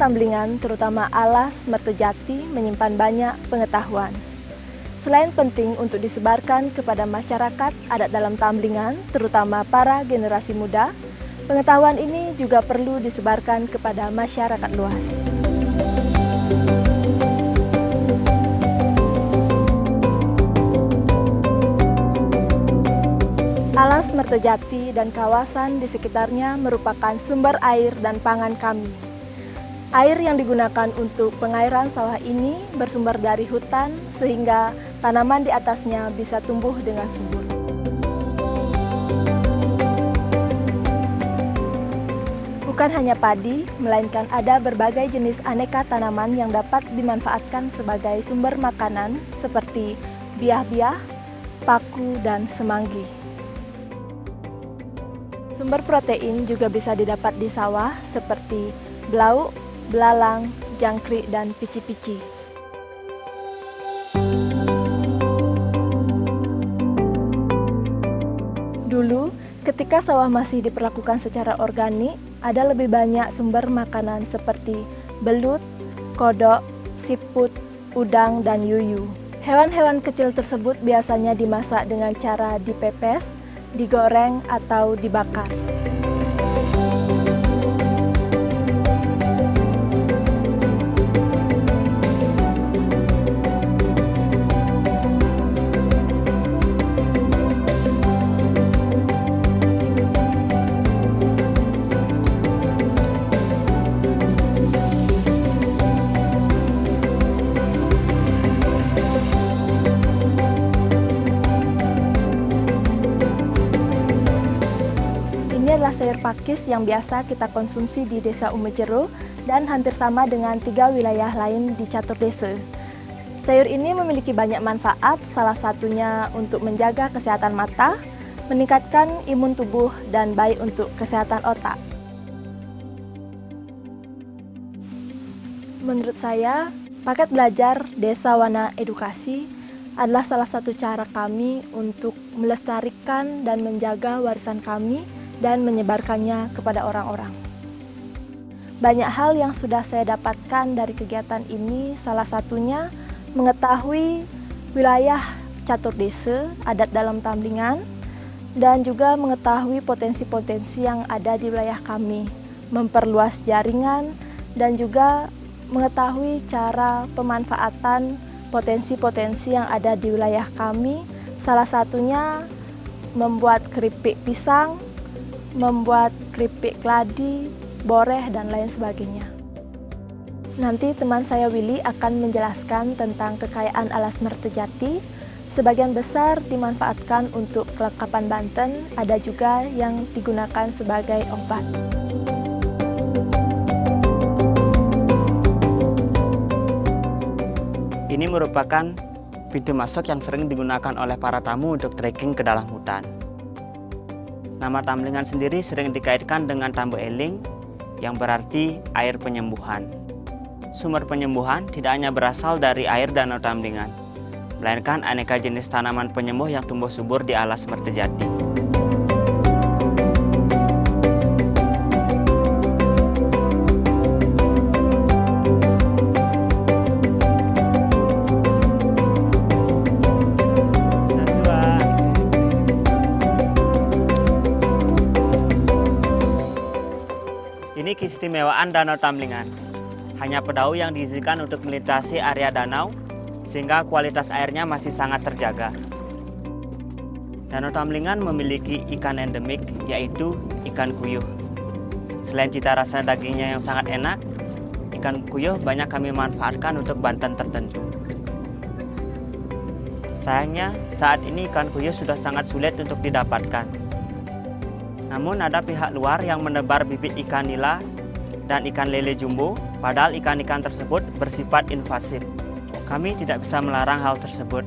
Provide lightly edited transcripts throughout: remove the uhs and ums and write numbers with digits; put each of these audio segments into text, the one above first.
Tamblingan, terutama Alas Mertejati, menyimpan banyak pengetahuan. Selain penting untuk disebarkan kepada masyarakat adat dalam Tamblingan, terutama para generasi muda, pengetahuan ini juga perlu disebarkan kepada masyarakat luas. Alas Mertejati dan kawasan di sekitarnya merupakan sumber air dan pangan kami. Air yang digunakan untuk pengairan sawah ini bersumber dari hutan sehingga tanaman di atasnya bisa tumbuh dengan subur. Bukan hanya padi, melainkan ada berbagai jenis aneka tanaman yang dapat dimanfaatkan sebagai sumber makanan seperti biah-biah, paku, dan semanggi. Sumber protein juga bisa didapat di sawah seperti belauk, belalang, jangkrik, dan pici-pici. Dulu, ketika sawah masih diperlakukan secara organik, ada lebih banyak sumber makanan seperti belut, kodok, siput, udang, dan yuyu. Hewan-hewan kecil tersebut biasanya dimasak dengan cara dipepes, digoreng, atau dibakar. Ini adalah sayur pakis yang biasa kita konsumsi di Desa Umejero dan hampir sama dengan 3 wilayah lain di catur desa. Sayur ini memiliki banyak manfaat, salah satunya untuk menjaga kesehatan mata, meningkatkan imun tubuh, dan baik untuk kesehatan otak. Menurut saya, paket belajar Desa Wana Edukasi adalah salah satu cara kami untuk melestarikan dan menjaga warisan kami dan menyebarkannya kepada orang-orang. Banyak hal yang sudah saya dapatkan dari kegiatan ini, salah satunya mengetahui wilayah catur desa adat dalam Tamblingan dan juga mengetahui potensi-potensi yang ada di wilayah kami, memperluas jaringan dan juga mengetahui cara pemanfaatan potensi-potensi yang ada di wilayah kami, salah satunya membuat keripik pisang, membuat keripik keladi, boreh, dan lain sebagainya. Nanti teman saya Willy akan menjelaskan tentang kekayaan Alas Mertejati. Sebagian besar dimanfaatkan untuk kelengkapan Banten, ada juga yang digunakan sebagai obat. Ini merupakan pintu masuk yang sering digunakan oleh para tamu untuk trekking ke dalam hutan. Nama Tamblingan sendiri sering dikaitkan dengan Tambo Eling, yang berarti air penyembuhan. Sumber penyembuhan tidak hanya berasal dari air Danau Tamblingan, melainkan aneka jenis tanaman penyembuh yang tumbuh subur di Alas Mertejati. Ini keistimewaan Danau Tamblingan. Hanya pedau yang diizinkan untuk melintasi area danau, sehingga kualitas airnya masih sangat terjaga. Danau Tamblingan memiliki ikan endemik, yaitu ikan kuyuh. Selain cita rasa dagingnya yang sangat enak, ikan kuyuh banyak kami manfaatkan untuk Banten tertentu. Sayangnya, saat ini ikan kuyuh sudah sangat sulit untuk didapatkan. Namun ada pihak luar yang menebar bibit ikan nila dan ikan lele jumbo, padahal ikan-ikan tersebut bersifat invasif. Kami tidak bisa melarang hal tersebut,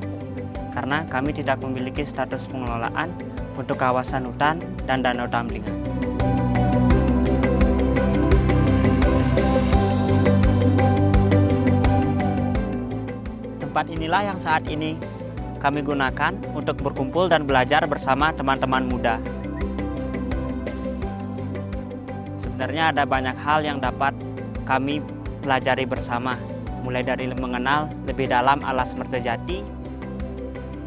karena kami tidak memiliki status pengelolaan untuk kawasan hutan dan Danau Tamblingan. Tempat inilah yang saat ini kami gunakan untuk berkumpul dan belajar bersama teman-teman muda. Sebenarnya ada banyak hal yang dapat kami pelajari bersama, mulai dari mengenal lebih dalam alas Mertajati,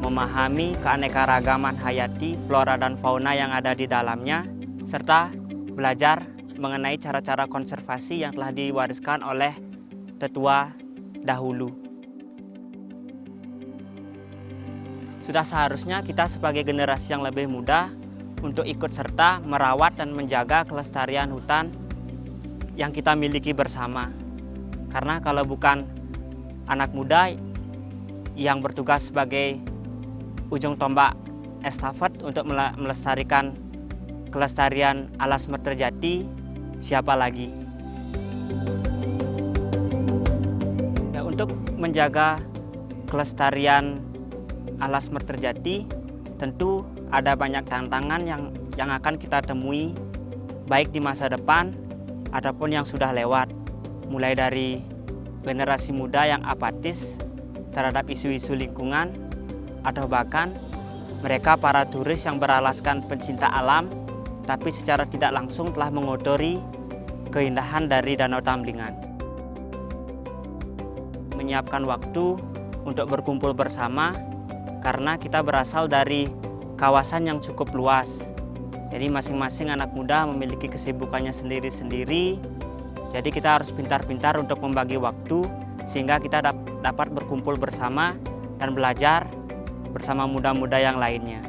memahami keanekaragaman hayati, flora dan fauna yang ada di dalamnya, serta belajar mengenai cara-cara konservasi yang telah diwariskan oleh tetua dahulu. Sudah seharusnya kita sebagai generasi yang lebih muda untuk ikut serta merawat dan menjaga kelestarian hutan yang kita miliki bersama. Karena kalau bukan anak muda yang bertugas sebagai ujung tombak estafet untuk melestarikan kelestarian alas Mertajati, siapa lagi? Ya, untuk menjaga kelestarian alas Mertajati, tentu ada banyak tantangan yang akan kita temui baik di masa depan ataupun yang sudah lewat. Mulai dari generasi muda yang apatis terhadap isu-isu lingkungan, atau bahkan mereka para turis yang beralaskan pencinta alam tapi secara tidak langsung telah mengotori keindahan dari Danau Tamlingan. Menyiapkan waktu untuk berkumpul bersama karena kita berasal dari kawasan yang cukup luas. Jadi masing-masing anak muda memiliki kesibukannya sendiri-sendiri. Jadi kita harus pintar-pintar untuk membagi waktu sehingga kita dapat berkumpul bersama dan belajar bersama muda-muda yang lainnya.